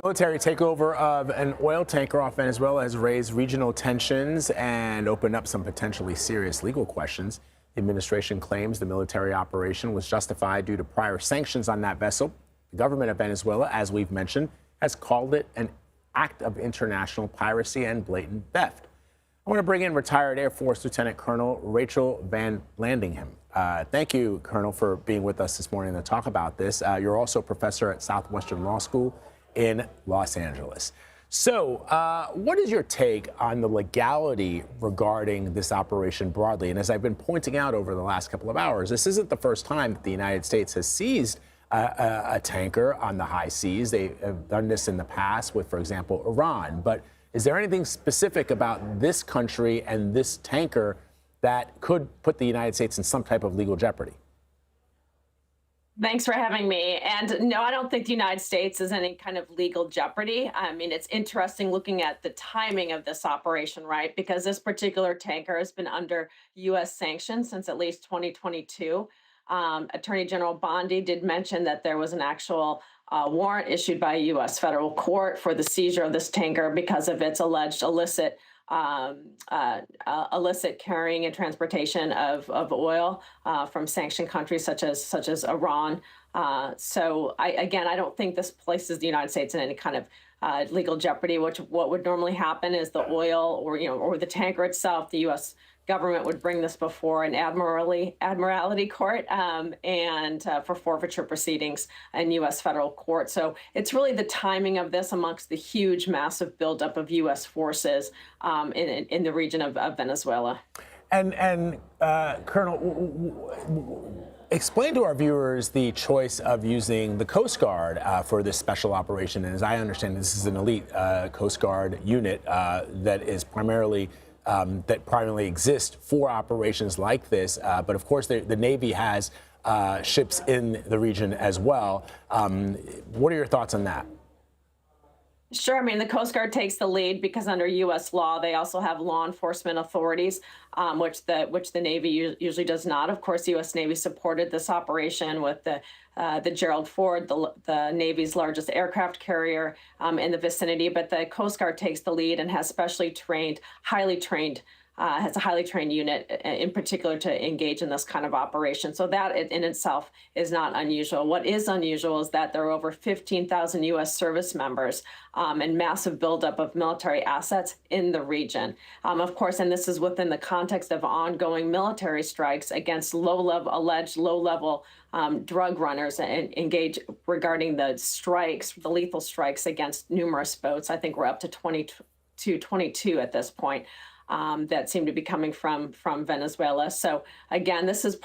military takeover of an oil tanker off Venezuela has raised regional tensions and opened up some potentially serious legal questions. The administration claims the military operation was justified due to prior sanctions on that vessel. The government of Venezuela, as we've mentioned, has called it an act of international piracy and blatant theft. I want to bring in retired Air Force Lieutenant Colonel Rachel VanLandingham. Thank you, Colonel, for being with us this morning to talk about this. You're also a professor at Southwestern Law School in Los Angeles. So what is your take on the legality regarding this operation broadly? And as I've been pointing out over the last couple of hours, this isn't the first time that the United States has seized a tanker on the high seas. They have done this in the past with, for example, Iran. But is there anything specific about this country and this tanker that could put the United States in some type of legal jeopardy? Thanks for having me. And no, I don't think the United States is any kind of legal jeopardy. I mean, it's interesting looking at the timing of this operation, right? Because this particular tanker has been under U.S. sanctions since at least 2022. Attorney General Bondi did mention that there was an actual warrant issued by a U.S. federal court for the seizure of this tanker because of its alleged illicit carrying and transportation of oil from sanctioned countries such as Iran. So I don't think this places the United States in any kind of legal jeopardy. What would normally happen is the oil or the tanker itself, the U.S. government would bring this before an admiralty court and for forfeiture proceedings in U.S. federal court. So it's really the timing of this amongst the huge, massive buildup of U.S. forces in the region of Venezuela. And Colonel, explain to our viewers the choice of using the Coast Guard for this special operation. And as I understand, this is an elite Coast Guard unit that is primarily exists for operations like this. But of course, the Navy has ships in the region as well. What are your thoughts on that? Sure. I mean, the Coast Guard takes the lead because under U.S. law, they also have law enforcement authorities, which the Navy usually does not. Of course, the U.S. Navy supported this operation with the Gerald Ford, the Navy's largest aircraft carrier in the vicinity. But the Coast Guard takes the lead and has has a highly trained unit in particular to engage in this kind of operation. So that in itself is not unusual. What is unusual is that there are over 15,000 U.S. service members and massive buildup of military assets in the region. Of course, and this is within the context of ongoing military strikes against alleged low-level drug runners and engage regarding the lethal strikes against numerous boats. I think we're up to 22 at this point. That seem to be coming from Venezuela. So again, this is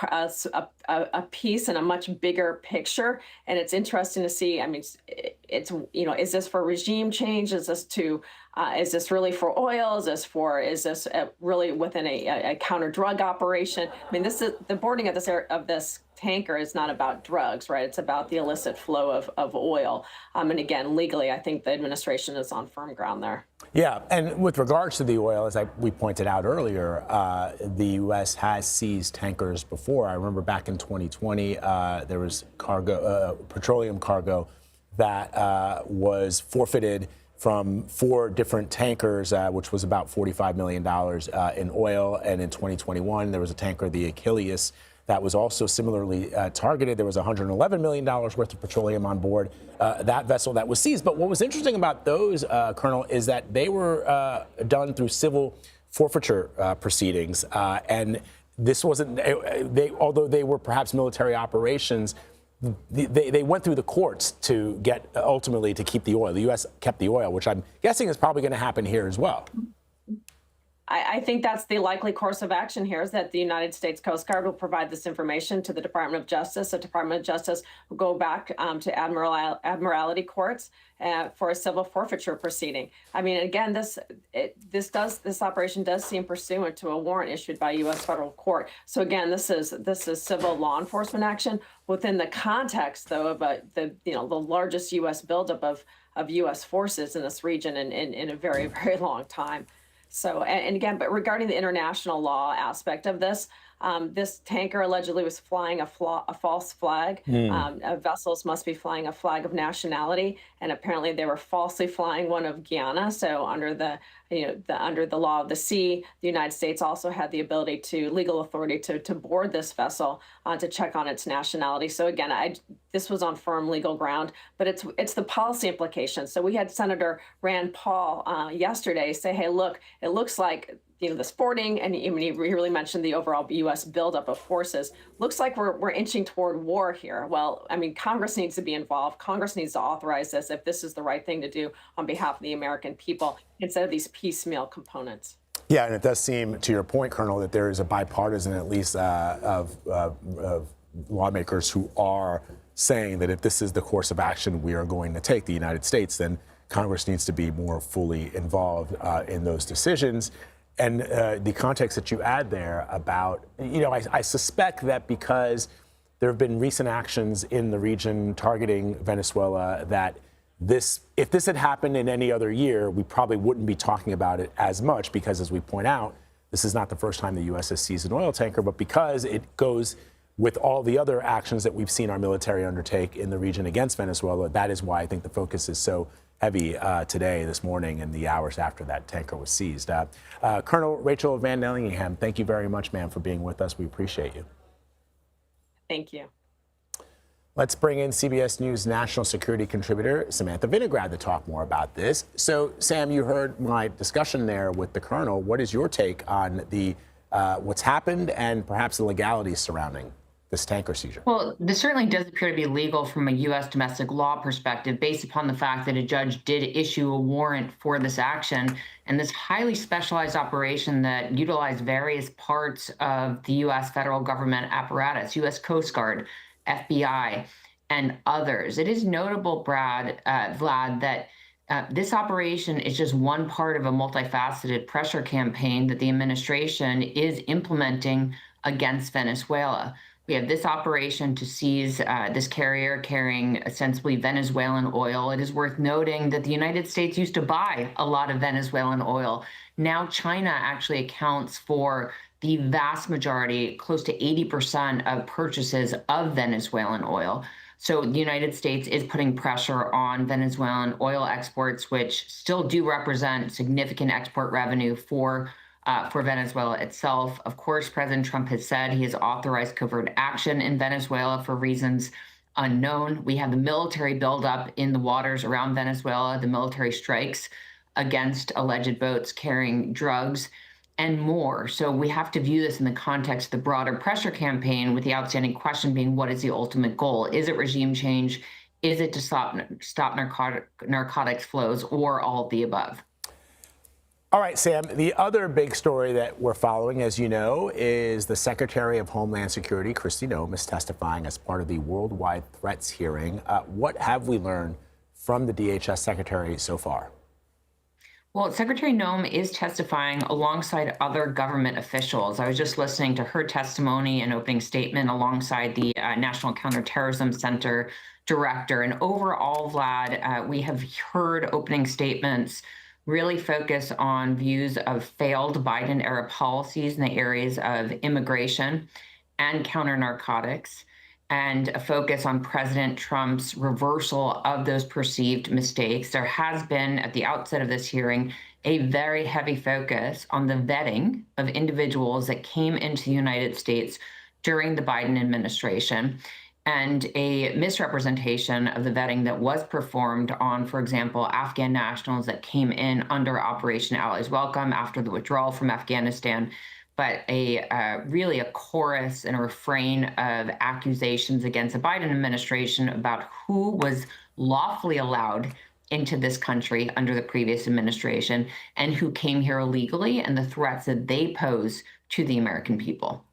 a piece in a much bigger picture, and it's interesting to see. I mean, it's is this for regime change? Is this really for oil? Is this really within a counter drug operation? I mean, this is the boarding of this tanker is not about drugs, right? It's about the illicit flow of oil. And again, legally, I think the administration is on firm ground there. Yeah, and with regards to the oil, as we pointed out earlier, the U.S. has seized tankers before. I remember back in 2020, there was petroleum cargo that was forfeited from 4 different tankers, which was about $45 million in oil. And in 2021, there was a tanker, the Achilles, that was also similarly targeted. There was $111 million worth of petroleum on board that vessel that was seized. But what was interesting about those, Colonel, is that they were done through civil forfeiture proceedings. And this wasn't, although they were perhaps military operations, they went through the courts to get ultimately to keep the oil. The U.S. kept the oil, which I'm guessing is probably going to happen here as well. I think that's the likely course of action here, is that the United States Coast Guard will provide this information to the Department of Justice. The Department of Justice will go back to admiralty courts for a civil forfeiture proceeding. I mean, again, this operation does seem pursuant to a warrant issued by a U.S. federal court. So again, this is civil law enforcement action within the context, though, of the largest U.S. buildup of U.S. forces in this region in a very, very long time. So, and again, but regarding the international law aspect of this, This tanker allegedly was flying a false flag. Vessels must be flying a flag of nationality, and apparently they were falsely flying one of Guyana. So under under the law of the sea, the United States also had the ability legal authority to board this vessel to check on its nationality. So again, this was on firm legal ground, but it's the policy implications. So we had Senator Rand Paul yesterday say, hey, look, it looks like the sporting, and he really mentioned the overall U.S. buildup of forces. Looks like we're inching toward war here. Well, I mean, Congress needs to be involved. Congress needs to authorize this if this is the right thing to do on behalf of the American people instead of these piecemeal components. Yeah, and it does seem, to your point, Colonel, that there is a bipartisan, at least, of lawmakers who are saying that if this is the course of action we are going to take, the United States, then Congress needs to be more fully involved in those decisions. And the context that you add there about, I suspect that because there have been recent actions in the region targeting Venezuela, that if this had happened in any other year, we probably wouldn't be talking about it as much because, as we point out, this is not the first time the U.S. has seized an oil tanker, but because it goes with all the other actions that we've seen our military undertake in the region against Venezuela, that is why I think the focus is so heavy today, this morning, and the hours after that tanker was seized. Colonel Rachel VanLandingham, thank you very much, ma'am, for being with us. We appreciate you. Thank you. Let's bring in CBS News national security contributor Sam Vinograd to talk more about this. So, Sam, you heard my discussion there with the Colonel. What is your take on what's happened and perhaps the legalities surrounding this tanker seizure? Well, this certainly does appear to be legal from a U.S. domestic law perspective, based upon the fact that a judge did issue a warrant for this action. And this highly specialized operation that utilized various parts of the U.S. federal government apparatus, U.S. Coast Guard, FBI, and others. It is notable, Vlad, that this operation is just one part of a multifaceted pressure campaign that the administration is implementing against Venezuela. We have this operation to seize this carrier carrying ostensibly Venezuelan oil. It is worth noting that the United States used to buy a lot of Venezuelan oil. Now China actually accounts for the vast majority, close to 80% of purchases of Venezuelan oil. So the United States is putting pressure on Venezuelan oil exports, which still do represent significant export revenue for Venezuela itself. Of course, President Trump has said he has authorized covert action in Venezuela for reasons unknown. We have the military buildup in the waters around Venezuela, the military strikes against alleged boats carrying drugs, and more. So we have to view this in the context of the broader pressure campaign, with the outstanding question being, what is the ultimate goal? Is it regime change? Is it to stop narcotics flows, or all of the above? All right, Sam, the other big story that we're following, as you know, is the Secretary of Homeland Security, Kristi Noem, is testifying as part of the worldwide threats hearing. What have we learned from the DHS Secretary so far? Well, Secretary Noem is testifying alongside other government officials. I was just listening to her testimony and opening statement alongside the National Counterterrorism Center director. And overall, Vlad, we have heard opening statements really focus on views of failed Biden-era policies in the areas of immigration and counter-narcotics, and a focus on President Trump's reversal of those perceived mistakes. There has been, at the outset of this hearing, a very heavy focus on the vetting of individuals that came into the United States during the Biden administration, and a misrepresentation of the vetting that was performed on, for example, Afghan nationals that came in under Operation Allies Welcome after the withdrawal from Afghanistan, but really a chorus and a refrain of accusations against the Biden administration about who was lawfully allowed into this country under the previous administration and who came here illegally, and the threats that they pose to the American people.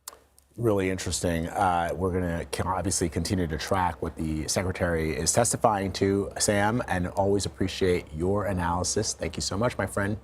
Really interesting. We're going to obviously continue to track what the Secretary is testifying to, Sam, and always appreciate your analysis. Thank you so much, my friend.